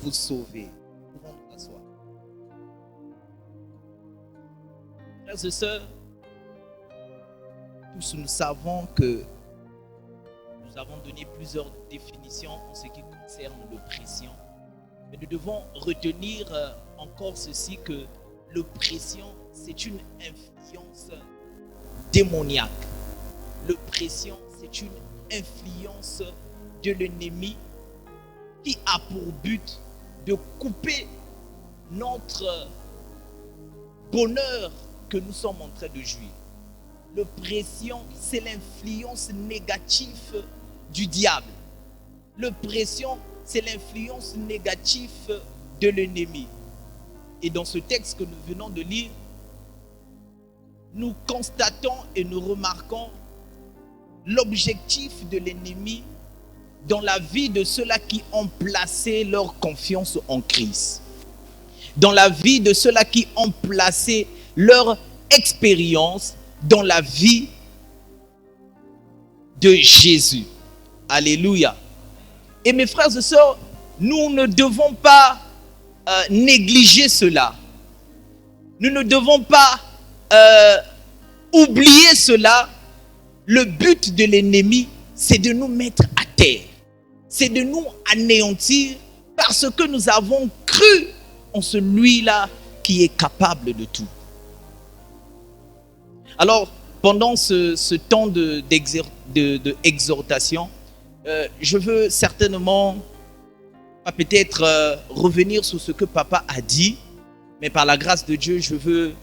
vous sauver. Nous pouvons nous asseoir. Frères et sœurs, tous nous savons que nous avons donné plusieurs définitions en ce qui concerne l'oppression. Mais nous devons retenir encore ceci, que l'oppression, c'est une influence démoniaque. L'oppression, c'est une influence de l'ennemi qui a pour but de couper notre bonheur que nous sommes en train de jouir. L'oppression, c'est l'influence négative du diable. L'oppression, c'est l'influence négative de l'ennemi. Et dans ce texte que nous venons de lire, nous constatons et nous remarquons l'objectif de l'ennemi dans la vie de ceux-là qui ont placé leur confiance en Christ. Dans la vie de ceux-là qui ont placé leur expérience dans la vie de Jésus. Alléluia. Et mes frères et sœurs, nous ne devons pas négliger cela. Nous ne devons pas oublier cela. Le but de l'ennemi, c'est de nous mettre à terre. C'est de nous anéantir parce que nous avons cru en celui-là qui est capable de tout. Alors, pendant ce temps d'exhortation, je veux certainement pas peut-être revenir sur ce que papa a dit, mais par la grâce de Dieu, je veux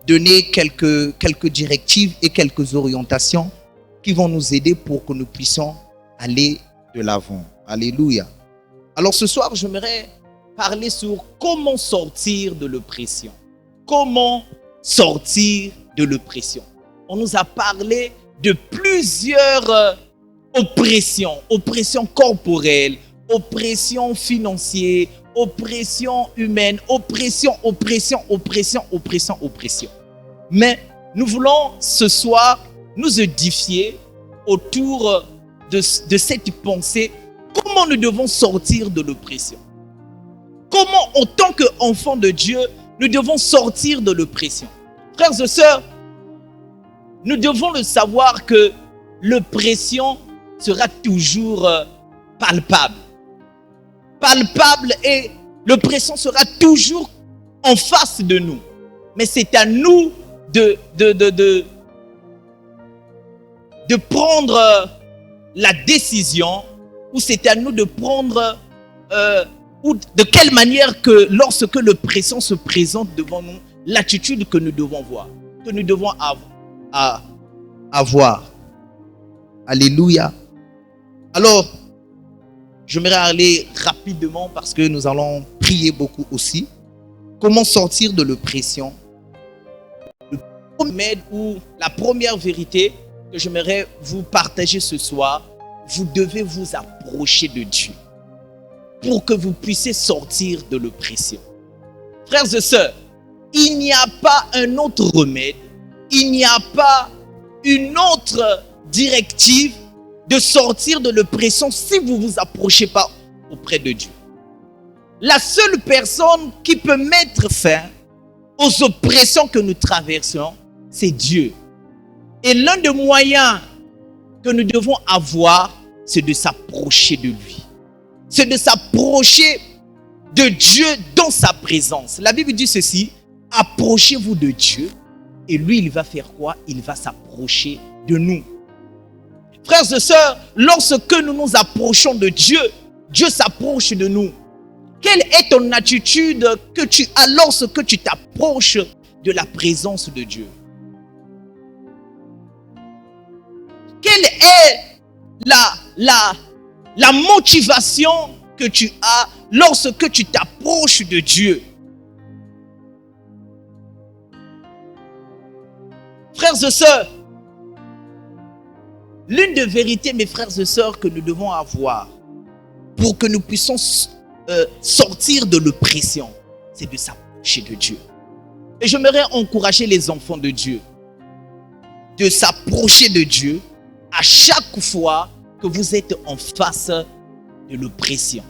donner quelques directives et quelques orientations qui vont nous aider pour que nous puissions aller de l'avant. Alléluia. Alors ce soir, j'aimerais parler sur comment sortir de l'oppression. Comment sortir de l'oppression. On nous a parlé de plusieurs oppressions. Oppression corporelle, oppression financière, oppression humaine, oppression. Mais nous voulons ce soir nous édifier autour de cette pensée. Comment nous devons sortir de l'oppression? Comment, en tant qu'enfants de Dieu, nous devons sortir de l'oppression? Frères et sœurs, nous devons le savoir que l'oppression sera toujours palpable. Palpable, et l'oppression sera toujours en face de nous. Mais c'est à nous de prendre la décision, ou c'est à nous de prendre ou de quelle manière que lorsque l'oppression se présente devant nous, l'attitude que nous devons voir, que nous devons avoir. Alléluia. Alors, j'aimerais aller rapidement parce que nous allons prier beaucoup aussi. Comment sortir de l'oppression? La première vérité que j'aimerais vous partager ce soir, vous devez vous approcher de Dieu pour que vous puissiez sortir de l'oppression. Frères et sœurs, il n'y a pas un autre remède, il n'y a pas une autre directive de sortir de l'oppression si vous ne vous approchez pas auprès de Dieu. La seule personne qui peut mettre fin aux oppressions que nous traversons, c'est Dieu. Et l'un des moyens que nous devons avoir, c'est de s'approcher de lui. C'est de s'approcher de Dieu dans sa présence. La Bible dit ceci: approchez-vous de Dieu et lui, il va faire quoi? Il va s'approcher de nous. Frères et sœurs, lorsque nous nous approchons de Dieu, Dieu s'approche de nous. Quelle est ton attitude que tu as lorsque tu t'approches de la présence de Dieu? Quelle est la motivation que tu as lorsque tu t'approches de Dieu? Frères et sœurs, l'une des vérités, mes frères et sœurs, que nous devons avoir pour que nous puissions sortir de l'oppression, c'est de s'approcher de Dieu. Et j'aimerais encourager les enfants de Dieu de s'approcher de Dieu à chaque fois que vous êtes en face de l'oppression.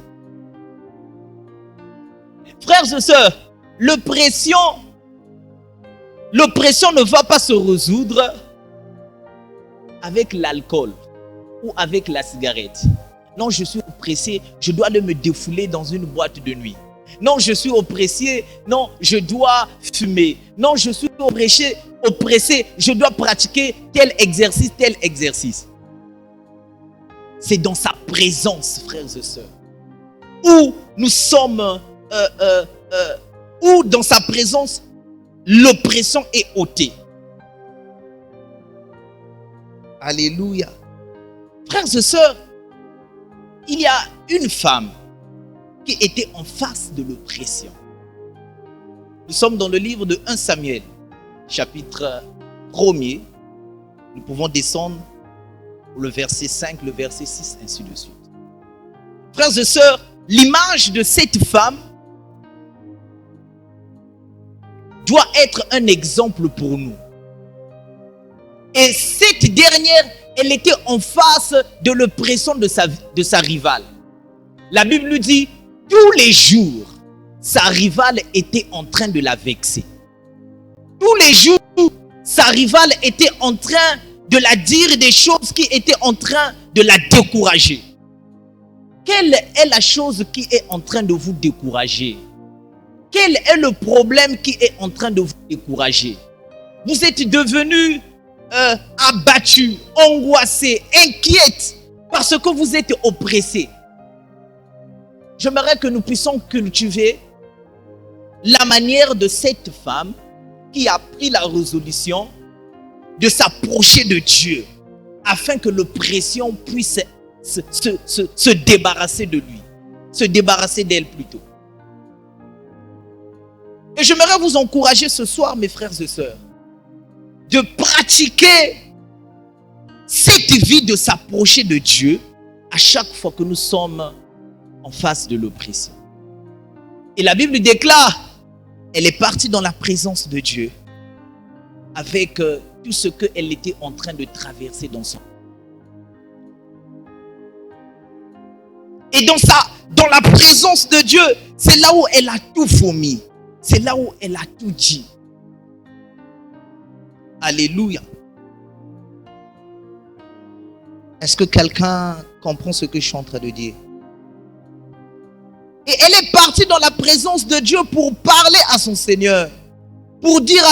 Frères et sœurs, l'oppression ne va pas se résoudre avec l'alcool ou avec la cigarette. Non, je suis oppressé, je dois aller me défouler dans une boîte de nuit. Non, je suis oppressé, non, je dois fumer. Non, je suis oppressé, je dois pratiquer tel exercice. C'est dans sa présence, frères et sœurs, où nous sommes, où dans sa présence, l'oppression est ôtée. Alléluia. Frères et sœurs, il y a une femme qui était en face de l'oppression. Nous sommes dans le livre de 1 Samuel, chapitre 1er. Nous pouvons descendre le verset 5, le verset 6, ainsi de suite. Frères et sœurs, l'image de cette femme doit être un exemple pour nous. Et cette dernière, elle était en face de l'oppression de sa rivale. La Bible nous dit, tous les jours, sa rivale était en train de la vexer. Tous les jours, sa rivale était en train de la dire des choses qui étaient en train de la décourager. Quelle est la chose qui est en train de vous décourager? Quel est le problème qui est en train de vous décourager? Vous êtes devenu abattu, angoissé, inquiète parce que vous êtes oppressé. J'aimerais que nous puissions cultiver la manière de cette femme qui a pris la résolution de s'approcher de Dieu afin que l'oppression puisse se débarrasser de lui, se débarrasser d'elle plutôt. Et j'aimerais vous encourager ce soir, mes frères et sœurs, de pratiquer cette vie de s'approcher de Dieu à chaque fois que nous sommes en face de l'oppression. Et la Bible déclare, elle est partie dans la présence de Dieu avec tout ce qu'elle était en train de traverser dans son. Et dans la présence de Dieu, c'est là où elle a tout vomi. C'est là où elle a tout dit. Alléluia. Est-ce que quelqu'un comprend ce que je suis en train de dire? Et elle est partie dans la présence de Dieu pour parler à son Seigneur. Pour dire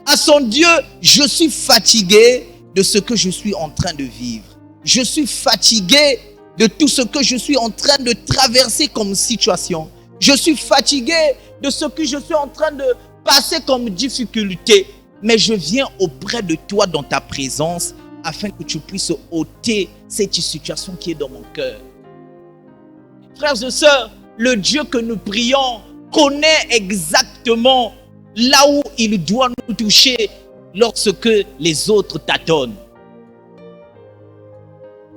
à son Dieu, je suis fatigué de ce que je suis en train de vivre. Je suis fatigué de tout ce que je suis en train de traverser comme situation. Je suis fatigué de ce que je suis en train de passer comme difficulté. Mais je viens auprès de toi dans ta présence afin que tu puisses ôter cette situation qui est dans mon cœur. Frères et sœurs, le Dieu que nous prions connaît exactement là où il doit nous toucher lorsque les autres tâtonnent.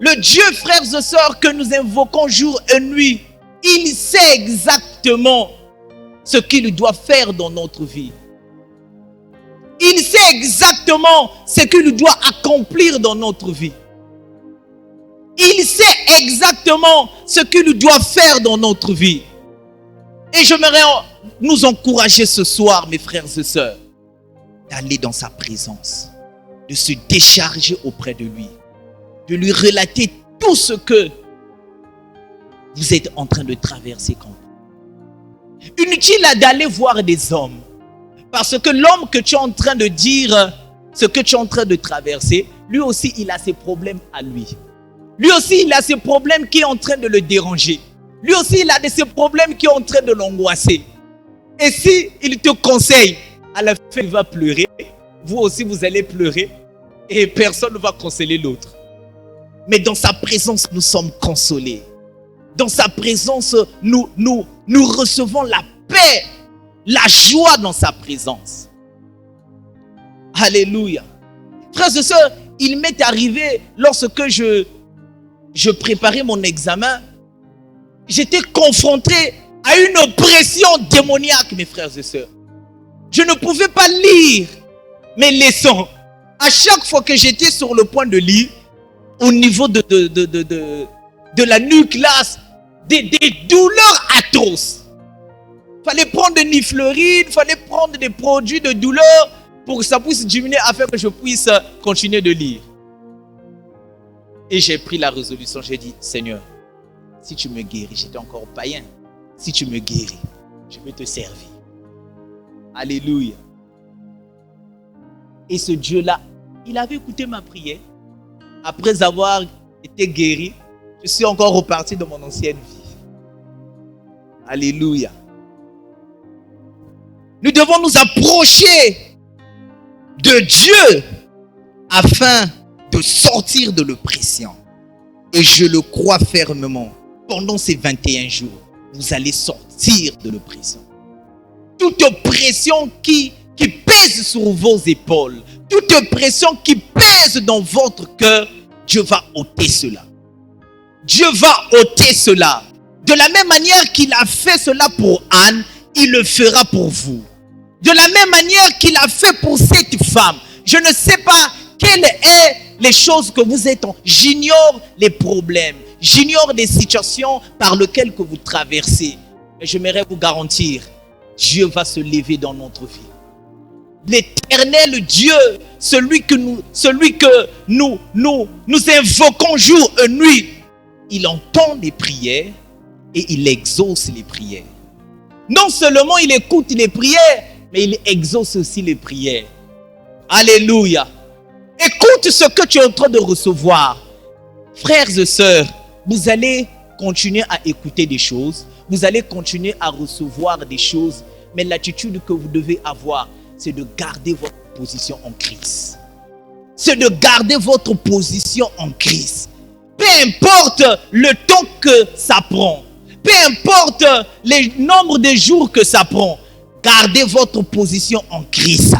Le Dieu, frères et sœurs, que nous invoquons jour et nuit, il sait exactement ce qu'il doit faire dans notre vie. Il sait exactement ce qu'il doit accomplir dans notre vie. Il sait exactement ce qu'il doit faire dans notre vie. Et j'aimerais nous encourager ce soir, mes frères et sœurs, d'aller dans sa présence, de se décharger auprès de lui, de lui relater tout ce que vous êtes en train de traverser. Inutile d'aller voir des hommes, parce que l'homme que tu es en train de dire, ce que tu es en train de traverser, lui aussi il a ses problèmes à lui. Lui aussi il a ses problèmes qui sont en train de le déranger. Lui aussi il a ses problèmes qui sont en train de l'angoisser. Et si il te conseille, à la fin il va pleurer, vous aussi vous allez pleurer et personne ne va consoler l'autre. Mais dans sa présence nous sommes consolés. Dans sa présence nous recevons la paix, la joie dans sa présence. Alléluia. Frères et sœurs, il m'est arrivé lorsque je préparais mon examen, j'étais confronté à une oppression démoniaque, mes frères et sœurs. Je ne pouvais pas lire mes leçons. À chaque fois que j'étais sur le point de lire, au niveau de la nuque là, des douleurs atroces. Il fallait prendre des niflurines, il fallait prendre des produits de douleur pour que ça puisse diminuer afin que je puisse continuer de lire. Et j'ai pris la résolution, j'ai dit, Seigneur, si tu me guéris, j'étais encore païen, si tu me guéris, je vais te servir. Alléluia. Et ce Dieu-là, il avait écouté ma prière. Après avoir été guéri, je suis encore reparti de mon ancienne vie. Alléluia. Nous devons nous approcher de Dieu afin de sortir de l'oppression. Et je le crois fermement. Pendant ces 21 jours, vous allez sortir de l'oppression. Toute oppression qui pèse sur vos épaules, toute oppression qui pèse dans votre cœur, Dieu va ôter cela. Dieu va ôter cela. De la même manière qu'il a fait cela pour Anne, il le fera pour vous. De la même manière qu'il a fait pour cette femme. Je ne sais pas quelles sont les choses que vous êtes en. J'ignore les problèmes. J'ignore les situations par lesquelles que vous traversez. Mais j'aimerais vous garantir, Dieu va se lever dans notre vie. L'éternel Dieu, celui que nous invoquons jour et nuit, il entend les prières et il exauce les prières. Non seulement il écoute les prières, mais il exauce aussi les prières. Alléluia. Écoute ce que tu es en train de recevoir. Frères et sœurs, vous allez continuer à écouter des choses, vous allez continuer à recevoir des choses, mais l'attitude que vous devez avoir, c'est de garder votre position en Christ. C'est de garder votre position en Christ. Peu importe le temps que ça prend, peu importe le nombre de jours que ça prend, gardez votre position en Christ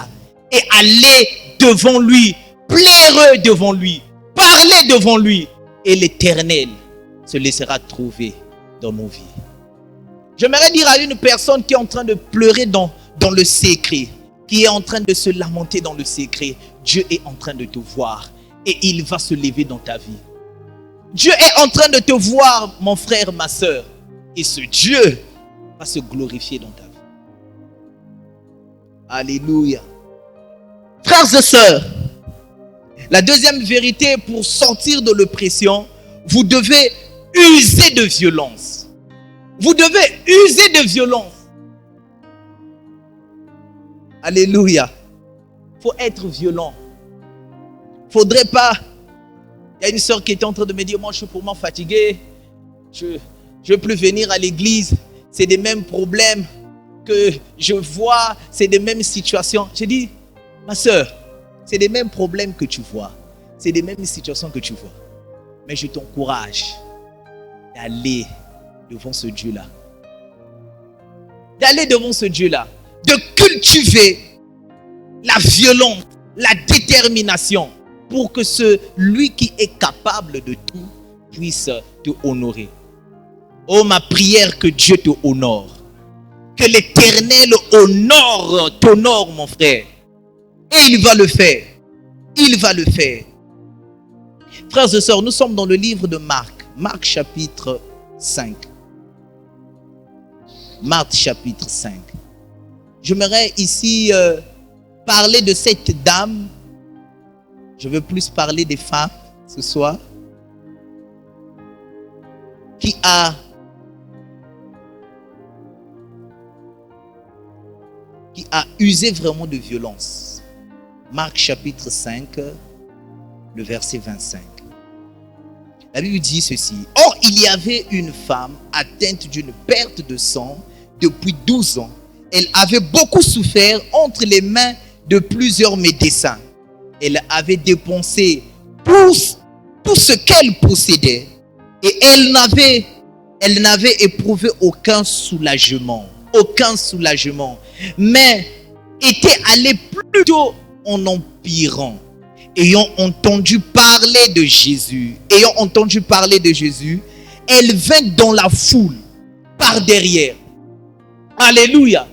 et allez devant lui, plairez devant lui, parlez devant lui et l'Éternel se laissera trouver dans nos vies. J'aimerais dire à une personne qui est en train de pleurer dans le secret, qui est en train de se lamenter dans le secret, Dieu est en train de te voir et il va se lever dans ta vie. Dieu est en train de te voir, mon frère, ma soeur, et ce Dieu va se glorifier dans ta vie. Alléluia. Frères et sœurs, la deuxième vérité pour sortir de l'oppression, vous devez user de violence. Vous devez user de violence. Alléluia. Il faut être violent. Il ne faudrait pas. Il y a une soeur qui était en train de me dire, moi je suis pour moi fatigué. Je ne veux plus venir à l'église. C'est des mêmes problèmes que je vois. C'est des mêmes situations. J'ai dit, ma soeur, c'est des mêmes problèmes que tu vois. C'est des mêmes situations que tu vois. Mais je t'encourage d'aller devant ce Dieu-là. D'aller devant ce Dieu-là. De cultiver la violence, la détermination pour que celui qui est capable de tout puisse te honorer. Oh, ma prière que Dieu te honore. Que l'Éternel t'honore, mon frère. Et il va le faire. Il va le faire. Frères et sœurs, nous sommes dans le livre de Marc. Marc chapitre 5. Marc chapitre 5. J'aimerais ici parler de cette dame. Je veux plus parler des femmes ce soir. Qui a usé vraiment de violence. Marc chapitre 5, le verset 25. La Bible dit ceci. Or, il y avait une femme atteinte d'une perte de sang depuis 12 ans. Elle avait beaucoup souffert entre les mains de plusieurs médecins. Elle avait dépensé tout ce qu'elle possédait et elle n'avait éprouvé aucun soulagement. Aucun soulagement. Mais était allée plutôt en empirant. Ayant entendu parler de Jésus, elle vint dans la foule par derrière. Alléluia.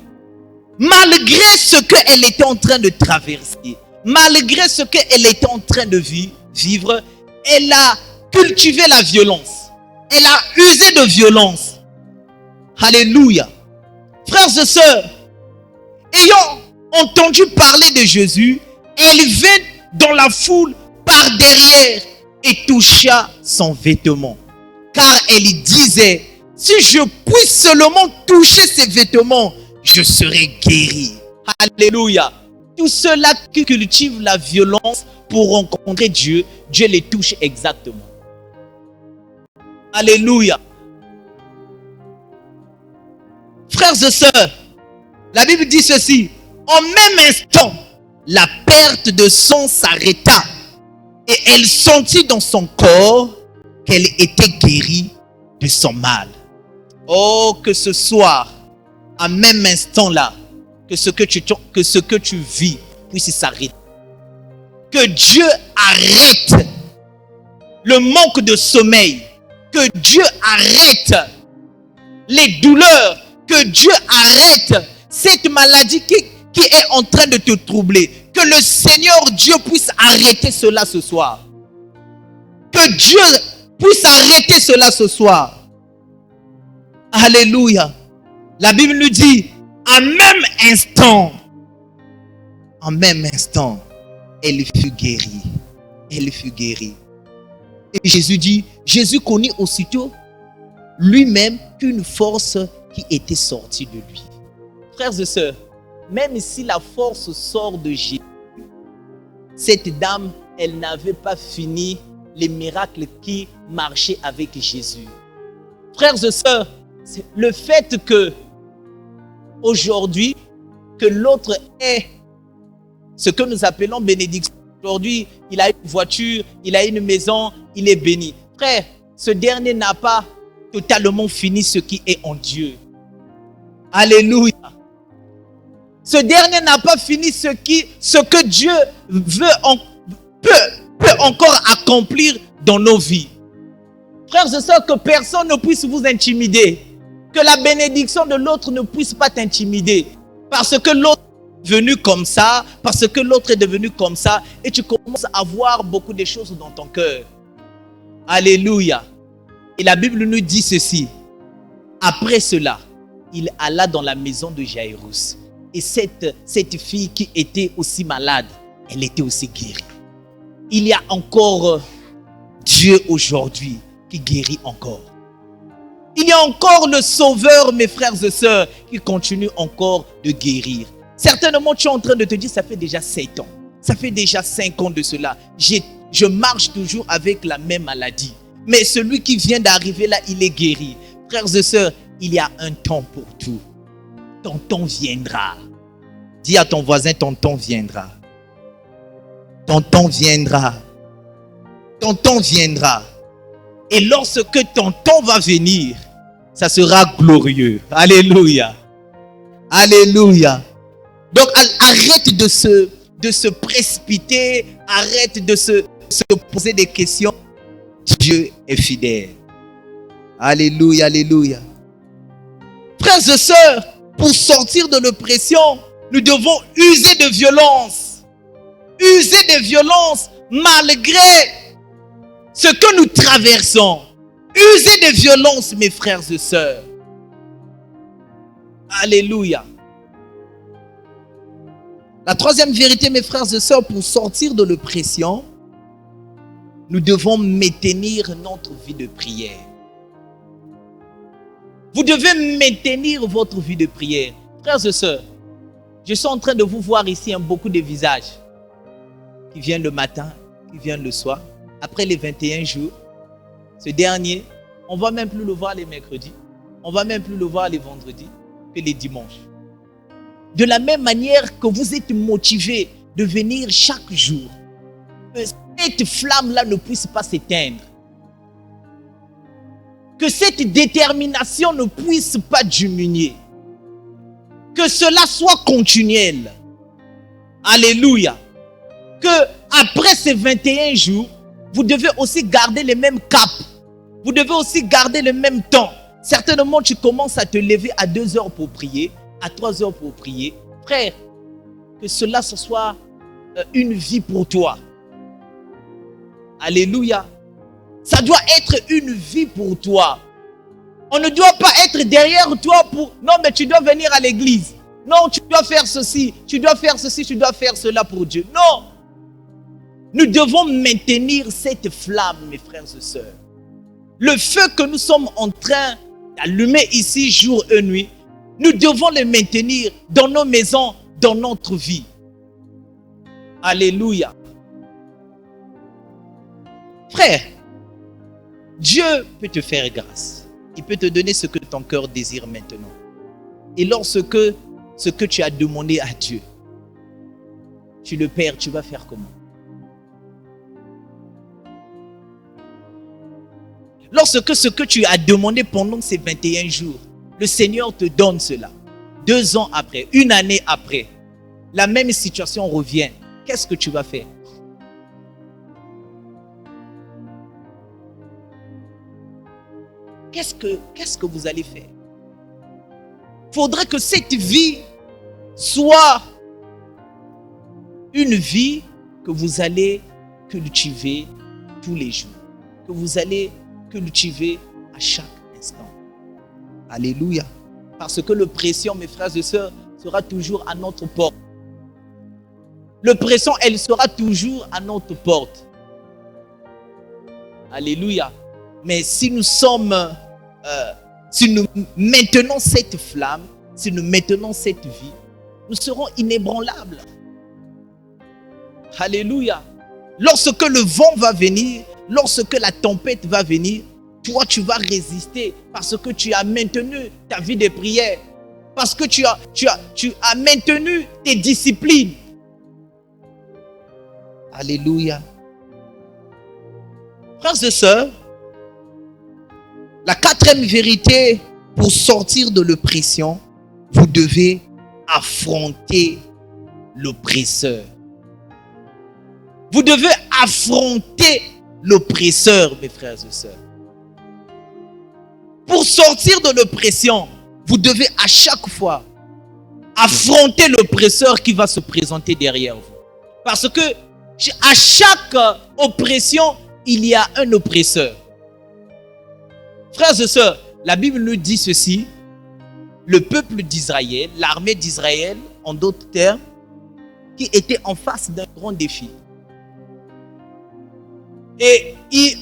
Malgré ce qu'elle était en train de traverser, malgré ce qu'elle était en train de vivre, elle a cultivé la violence. elle a usé de violence. Alléluia. Frères et sœurs, ayant entendu parler de Jésus, elle vint dans la foule par derrière et toucha son vêtement. Car elle disait, si je puisse seulement toucher ses vêtements, je serai guéri. Alléluia. Tous ceux-là qui cultivent la violence pour rencontrer Dieu, Dieu les touche exactement. Alléluia. Frères et sœurs, la Bible dit ceci. En même instant, la perte de sang s'arrêta et elle sentit dans son corps qu'elle était guérie de son mal. Oh, que ce soir, en même instant-là, que ce que tu vis puisse s'arrêter. Que Dieu arrête le manque de sommeil. Que Dieu arrête les douleurs. Que Dieu arrête cette maladie qui est en train de te troubler. Que le Seigneur Dieu puisse arrêter cela ce soir. Que Dieu puisse arrêter cela ce soir. Alléluia. La Bible nous dit, en même instant, elle fut guérie. Elle fut guérie. Et Jésus connut aussitôt lui-même qu'une force qui était sortie de lui. Frères et sœurs, même si la force sort de Jésus, cette dame, elle n'avait pas fini les miracles qui marchaient avec Jésus. Frères et sœurs, le fait que aujourd'hui, que l'autre ait ce que nous appelons bénédiction. Aujourd'hui, il a une voiture, il a une maison, il est béni. Frère, ce dernier n'a pas totalement fini ce qui est en Dieu. Alléluia. Ce dernier n'a pas fini ce que Dieu peut encore accomplir dans nos vies. Frères et sœurs, que personne ne puisse vous intimider. Que la bénédiction de l'autre ne puisse pas t'intimider. Parce que l'autre est devenu comme ça, parce que l'autre est devenu comme ça, et tu commences à voir beaucoup de choses dans ton cœur. Alléluia. Et la Bible nous dit ceci. Après cela, il alla dans la maison de Jaïrus. Et cette fille qui était aussi malade, elle était aussi guérie. Il y a encore Dieu aujourd'hui qui guérit encore. Il y a encore le Sauveur, mes frères et sœurs, qui continue encore de guérir. Certainement, tu es en train de te dire, ça fait déjà 7 ans. Ça fait déjà 5 ans de cela. Je marche toujours avec la même maladie. Mais celui qui vient d'arriver là, il est guéri. Frères et sœurs, il y a un temps pour tout. Ton temps viendra. Dis à ton voisin, ton temps viendra. Ton temps viendra. Ton temps viendra. Et lorsque ton temps va venir, ça sera glorieux. Alléluia. Alléluia. Donc arrête de se précipiter. Arrête de se poser des questions. Dieu est fidèle. Alléluia, alléluia. Frères et sœurs, pour sortir de l'oppression, nous devons user de violence. User de violence malgré ce que nous traversons. User de violence, mes frères et sœurs. Alléluia. La troisième vérité, mes frères et sœurs, pour sortir de l'oppression, nous devons maintenir notre vie de prière. Vous devez maintenir votre vie de prière. Frères et sœurs, je suis en train de vous voir ici beaucoup de visages qui viennent le matin, qui viennent le soir. Après les 21 jours, ce dernier, on ne va même plus le voir les mercredis. On ne va même plus le voir les vendredis que les dimanches. De la même manière que vous êtes motivés de venir chaque jour, que cette flamme-là ne puisse pas s'éteindre. Que cette détermination ne puisse pas diminuer. Que cela soit continuel. Alléluia. Que après ces 21 jours, vous devez aussi garder le même cap. Vous devez aussi garder le même temps. Certainement, tu commences à te lever à 2 heures pour prier, à 3 heures pour prier. Frère, que cela ce soit une vie pour toi. Alléluia. Ça doit être une vie pour toi. On ne doit pas être derrière toi pour... Non, mais tu dois venir à l'église. Non, tu dois faire ceci, tu dois faire ceci, tu dois faire cela pour Dieu. Non. Nous devons maintenir cette flamme, mes frères et sœurs. Le feu que nous sommes en train d'allumer ici jour et nuit, nous devons le maintenir dans nos maisons, dans notre vie. Alléluia. Frère, Dieu peut te faire grâce. Il peut te donner ce que ton cœur désire maintenant. Et lorsque ce que tu as demandé à Dieu, tu le perds, tu vas faire comment? Lorsque ce que tu as demandé pendant ces 21 jours, le Seigneur te donne cela. 2 ans après, 1 année après, la même situation revient. Qu'est-ce que tu vas faire? Qu'est-ce que vous allez faire? Il faudrait que cette vie soit une vie que vous allez cultiver tous les jours. Que vous allez cultiver à chaque instant. Alléluia. Parce que l'oppression, mes frères et sœurs, sera toujours à notre porte. L'oppression, elle sera toujours à notre porte. Alléluia. Mais si nous sommes, si nous maintenons cette flamme, si nous maintenons cette vie, nous serons inébranlables. Alléluia. Lorsque le vent va venir, lorsque la tempête va venir, toi tu vas résister parce que tu as maintenu ta vie de prière, parce que tu as maintenu tes disciplines. Alléluia. Frères et sœurs, la 4e vérité pour sortir de l'oppression, vous devez affronter l'oppresseur. Vous devez affronter l'oppresseur, mes frères et sœurs. Pour sortir de l'oppression, vous devez à chaque fois affronter l'oppresseur qui va se présenter derrière vous. Parce que à chaque oppression, il y a un oppresseur. Frères et sœurs, la Bible nous dit ceci. Le peuple d'Israël, l'armée d'Israël, en d'autres termes, qui était en face d'un grand défi. Et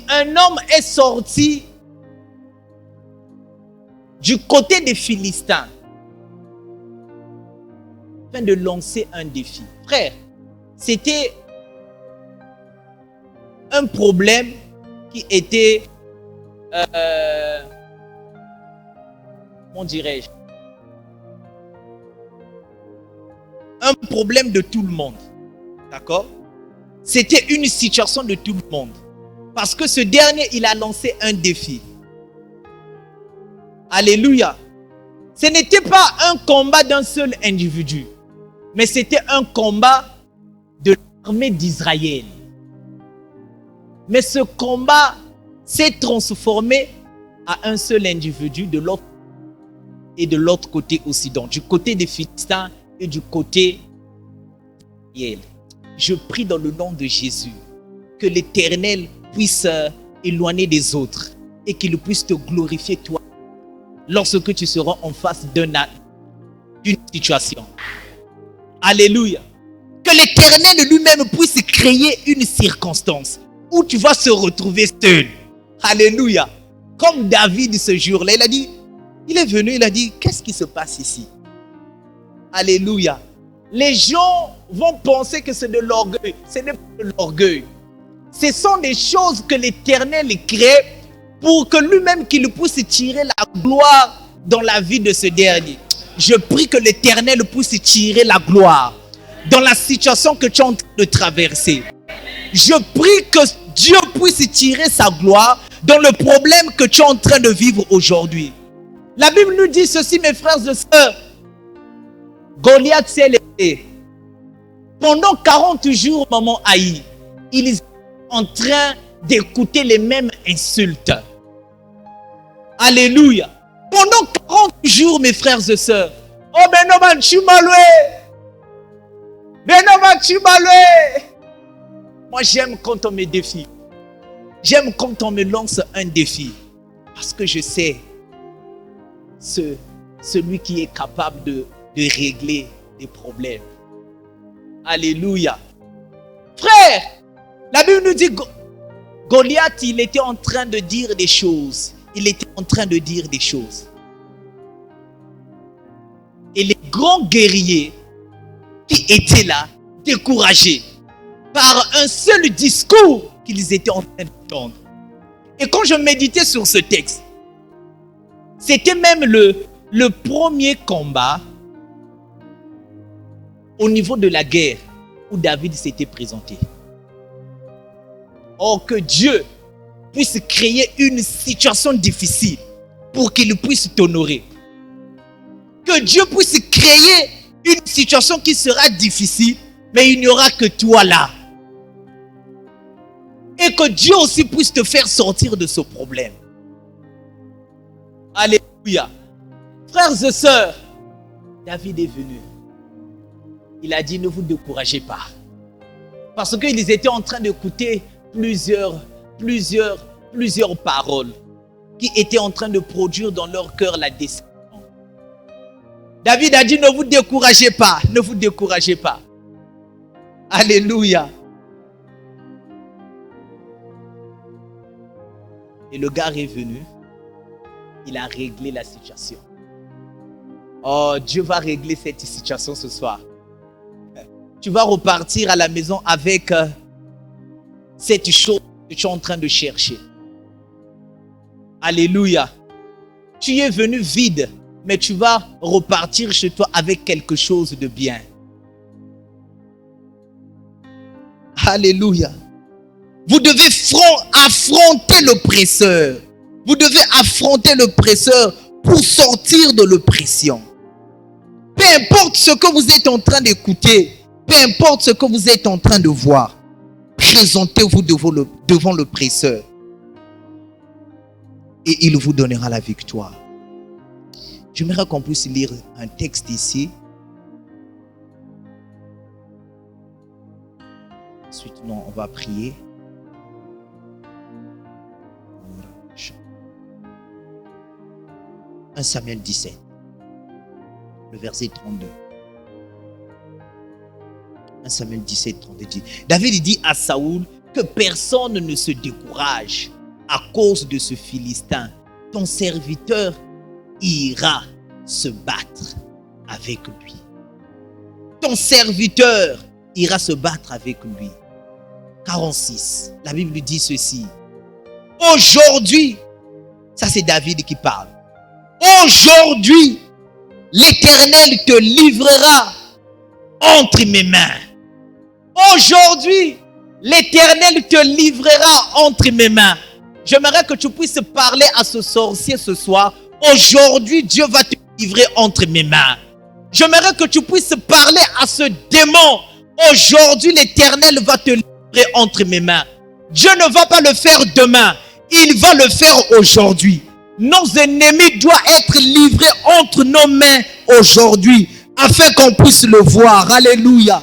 un homme est sorti du côté des Philistins afin de lancer un défi. Frère, c'était un problème qui était, comment dirais-je, un problème de tout le monde. D'accord? C'était une situation de tout le monde. Parce que ce dernier, il a lancé un défi. Alléluia. Ce n'était pas un combat d'un seul individu, mais c'était un combat de l'armée d'Israël. Mais ce combat s'est transformé à un seul individu de l'autre et de l'autre côté aussi, donc du côté des Philistins et du côté d'Israël. Je prie dans le nom de Jésus que l'Éternel puisse éloigner des autres et qu'il puisse te glorifier toi lorsque tu seras en face d'une situation. Alléluia. Que l'Éternel lui-même puisse créer une circonstance où tu vas se retrouver seul. Alléluia. Comme David ce jour-là, il a dit, il est venu, il a dit, qu'est-ce qui se passe ici? Alléluia. Les gens vont penser que c'est de l'orgueil. Ce n'est pas de l'orgueil. Ce sont des choses que l'Éternel crée pour que lui-même qu'il puisse tirer la gloire dans la vie de ce dernier. Je prie que l'Éternel puisse tirer la gloire dans la situation que tu es en train de traverser. Je prie que Dieu puisse tirer sa gloire dans le problème que tu es en train de vivre aujourd'hui. La Bible nous dit ceci, mes frères et sœurs. Goliath s'est levé. Pendant 40 jours, maman Haï, ils étaient en train d'écouter les mêmes insultes. Alléluia. Pendant 40 jours, mes frères et sœurs. Oh, ben non, man, tu m'as loué. Ben non, man, tu m'as loué. Moi, j'aime quand on me défie. J'aime quand on me lance un défi. Parce que je sais celui qui est capable de régler des problèmes. Alléluia. Frère, la Bible nous dit Goliath, il était en train de dire des choses. Il était en train de dire des choses. Et les grands guerriers qui étaient là, découragés par un seul discours qu'ils étaient en train d'entendre. Et quand je méditais sur ce texte, c'était même le premier combat au niveau de la guerre où David s'était présenté. Or, que Dieu puisse créer une situation difficile pour qu'il puisse t'honorer. Que Dieu puisse créer une situation qui sera difficile, mais il n'y aura que toi là. Et que Dieu aussi puisse te faire sortir de ce problème. Alléluia. Frères et sœurs, David est venu. Il a dit, ne vous découragez pas. Parce qu'ils étaient en train d'écouter plusieurs paroles qui étaient en train de produire dans leur cœur la décision. David a dit, ne vous découragez pas, ne vous découragez pas. Alléluia. Et le gars est venu, il a réglé la situation. Oh, Dieu va régler cette situation ce soir. Tu vas repartir à la maison avec cette chose que tu es en train de chercher. Alléluia. Tu es venu vide, mais tu vas repartir chez toi avec quelque chose de bien. Alléluia. Vous devez affronter l'oppresseur. Vous devez affronter l'oppresseur pour sortir de l'oppression. Peu importe ce que vous êtes en train d'écouter, peu importe ce que vous êtes en train de voir, présentez-vous devant l'oppresseur et il vous donnera la victoire. J'aimerais qu'on puisse lire un texte ici. Ensuite, on va prier. 1 Samuel 17, le verset 32. 1 Samuel 17, 32 dit, David dit à Saoul que personne ne se décourage à cause de ce Philistin. Ton serviteur ira se battre avec lui. Ton serviteur ira se battre avec lui. 46, la Bible dit ceci. Aujourd'hui, ça c'est David qui parle. Aujourd'hui, l'Éternel te livrera entre mes mains. Aujourd'hui, l'Éternel te livrera entre mes mains. J'aimerais que tu puisses parler à ce sorcier ce soir. Aujourd'hui, Dieu va te livrer entre mes mains. J'aimerais que tu puisses parler à ce démon. Aujourd'hui, l'Éternel va te livrer entre mes mains. Dieu ne va pas le faire demain. Il va le faire aujourd'hui. Nos ennemis doivent être livrés entre nos mains aujourd'hui, afin qu'on puisse le voir. Alléluia.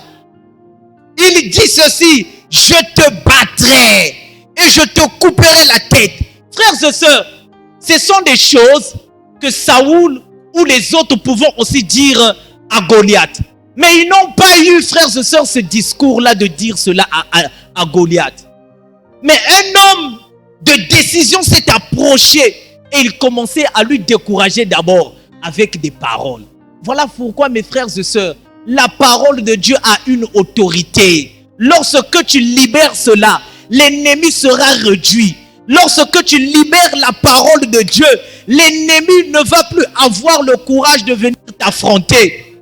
Il dit ceci, je te battrai et je te couperai la tête. Frères et sœurs, ce sont des choses que Saoul ou les autres pouvons aussi dire à Goliath. Mais ils n'ont pas eu, frères et sœurs, ce discours-là de dire cela à Goliath. Mais un homme de décision s'est approché et il commençait à lui décourager d'abord avec des paroles. Voilà pourquoi, mes frères et sœurs, la parole de Dieu a une autorité. Lorsque tu libères cela, l'ennemi sera réduit. Lorsque tu libères la parole de Dieu, l'ennemi ne va plus avoir le courage de venir t'affronter.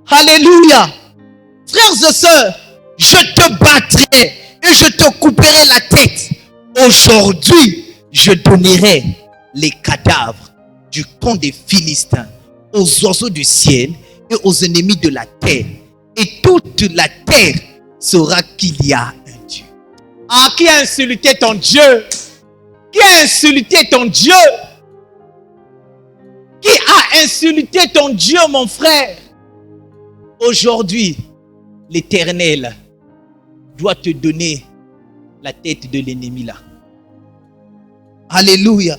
Alléluia. Frères et sœurs, je te battrai et je te couperai la tête. Aujourd'hui, je donnerai les cadavres du camp des Philistins aux oiseaux du ciel et aux ennemis de la terre. Et toute la terre saura qu'il y a un Dieu. Ah, qui a insulté ton Dieu? Qui a insulté ton Dieu? Qui a insulté ton Dieu, mon frère? Aujourd'hui, l'Éternel doit te donner la tête de l'ennemi là. Alléluia.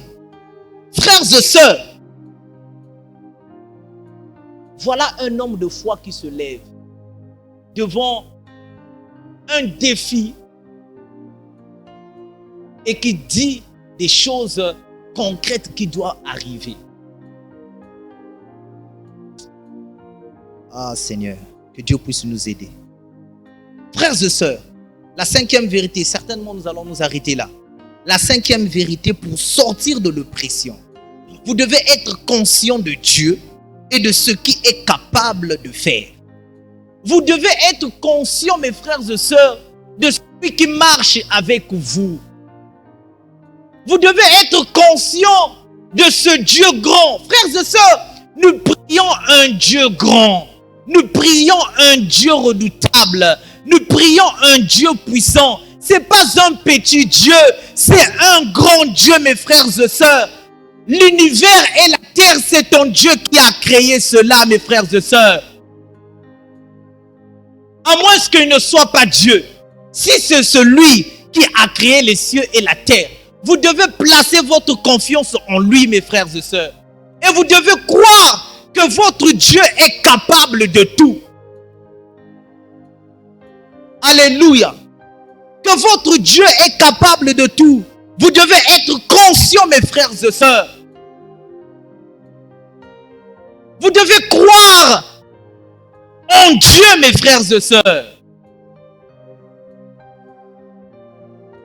Frères et sœurs, voilà un homme de foi qui se lève devant un défi et qui dit des choses concrètes qui doivent arriver. Ah Seigneur, que Dieu puisse nous aider. Frères et sœurs, la cinquième vérité, certainement nous allons nous arrêter là. La cinquième vérité pour sortir de l'oppression. Vous devez être conscient de Dieu et de ce qu'il est capable de faire. Vous devez être conscient, mes frères et sœurs, de celui qui marche avec vous. Vous devez être conscient de ce Dieu grand. Frères et sœurs, nous prions un Dieu grand. Nous prions un Dieu redoutable. Nous prions un Dieu puissant. Ce n'est pas un petit Dieu, c'est un grand Dieu, mes frères et sœurs. L'univers et la terre, c'est ton Dieu qui a créé cela, mes frères et sœurs. À moins qu'il ne soit pas Dieu. Si c'est celui qui a créé les cieux et la terre, vous devez placer votre confiance en lui, mes frères et sœurs. Et vous devez croire que votre Dieu est capable de tout. Alléluia. Que votre Dieu est capable de tout. Vous devez être conscient, mes frères et sœurs. Vous devez croire en Dieu, mes frères et sœurs.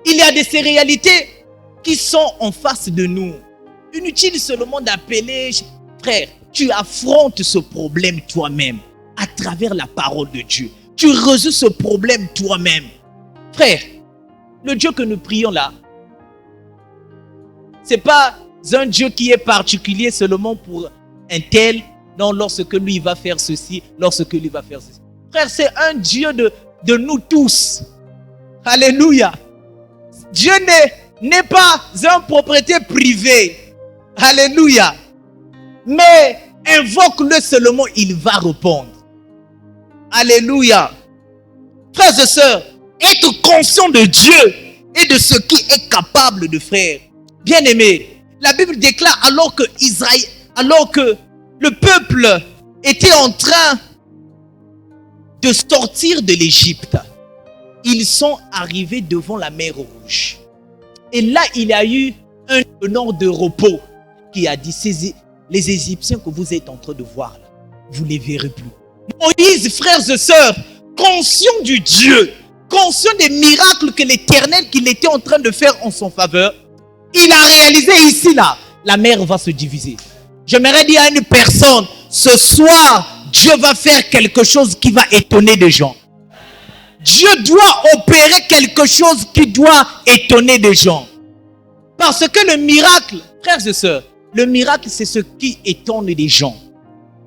Il y a ces réalités qui sont en face de nous. Inutile seulement d'appeler, frère, tu affrontes ce problème toi-même à travers la parole de Dieu. Tu résous ce problème toi-même. Frère, le Dieu que nous prions là, ce n'est pas un Dieu qui est particulier seulement pour un tel, non, lorsque lui va faire ceci, lorsque lui va faire ceci. Frère, c'est un Dieu de nous tous. Alléluia. Dieu n'est pas un propriétaire privé. Alléluia. Mais invoque-le seulement, il va répondre. Alléluia. Frères et sœurs, être conscient de Dieu et de ce qu'il est capable de faire. Bien-aimés, la Bible déclare alors que le peuple était en train de sortir de l'Égypte, ils sont arrivés devant la mer Rouge. Et là, il y a eu un tenant de repos qui a dit, les Égyptiens que vous êtes en train de voir là, vous ne les verrez plus. Moïse, frères et sœurs, conscient du Dieu, conscient des miracles que l'Éternel qu'il était en train de faire en son faveur, il a réalisé ici là, la mer va se diviser. J'aimerais dire à une personne, ce soir, Dieu va faire quelque chose qui va étonner des gens. Dieu doit opérer quelque chose qui doit étonner des gens. Parce que le miracle, frères et sœurs, le miracle c'est ce qui étonne des gens.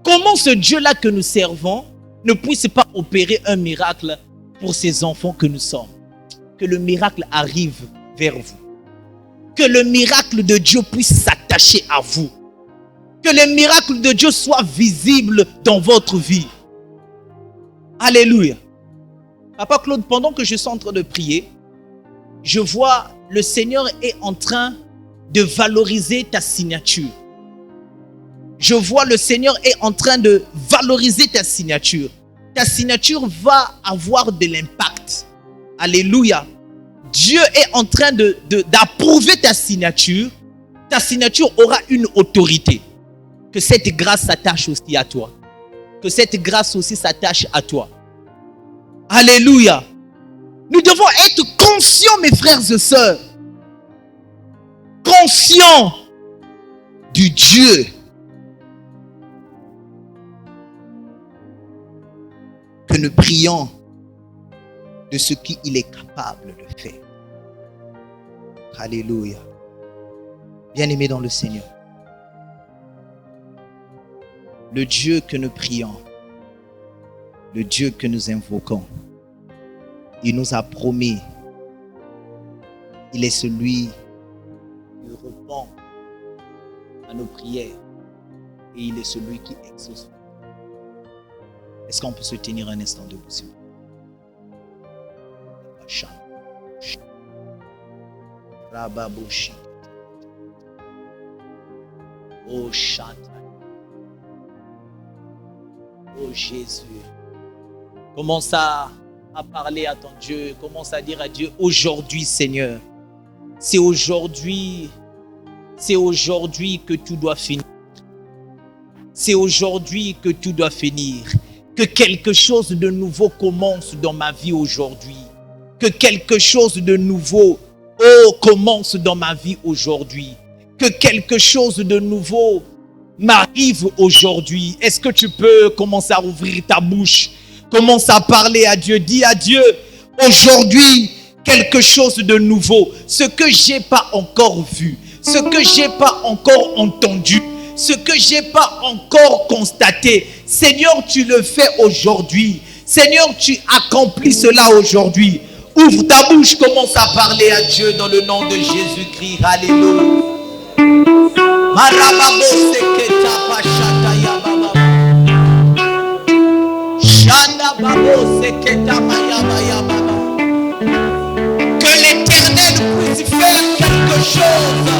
Comment ce Dieu-là que nous servons ne puisse pas opérer un miracle pour ces enfants que nous sommes? Que le miracle arrive vers vous. Que le miracle de Dieu puisse s'attacher à vous. Que le miracle de Dieu soit visible dans votre vie. Alléluia. Papa Claude, pendant que je suis en train de prier, je vois le Seigneur est en train de valoriser ta signature. Je vois le Seigneur est en train de valoriser ta signature. Ta signature va avoir de l'impact. Alléluia. Dieu est en train d'approuver ta signature. Ta signature aura une autorité. Que cette grâce s'attache aussi à toi. Que cette grâce aussi s'attache à toi. Alléluia. Nous devons être conscients, mes frères et sœurs. Conscients du Dieu que nous prions, de ce qu'il est capable de faire. Alléluia. Bien-aimés dans le Seigneur, le Dieu que nous prions, le Dieu que nous invoquons, il nous a promis, il est celui qui répond à nos prières et il est celui qui exauce. Est-ce qu'on peut se tenir un instant debout, s'il vous plaît? Rababoshi. Oh Chantal. Oh Jésus. Commence à parler à ton Dieu. Commence à dire à Dieu, aujourd'hui Seigneur, c'est aujourd'hui que tout doit finir. C'est aujourd'hui que tout doit finir. Que quelque chose de nouveau commence dans ma vie aujourd'hui. Que quelque chose de nouveau, commence dans ma vie aujourd'hui. Que quelque chose de nouveau m'arrive aujourd'hui. Est-ce que tu peux commencer à ouvrir ta bouche? Commence à parler à Dieu. Dis à Dieu, aujourd'hui, quelque chose de nouveau. Ce que je n'ai pas encore vu, ce que je n'ai pas encore entendu, ce que je n'ai pas encore constaté. Seigneur, tu le fais aujourd'hui. Seigneur, tu accomplis cela aujourd'hui. Ouvre ta bouche, commence à parler à Dieu dans le nom de Jésus-Christ. Alléluia. Que l'Éternel puisse faire quelque chose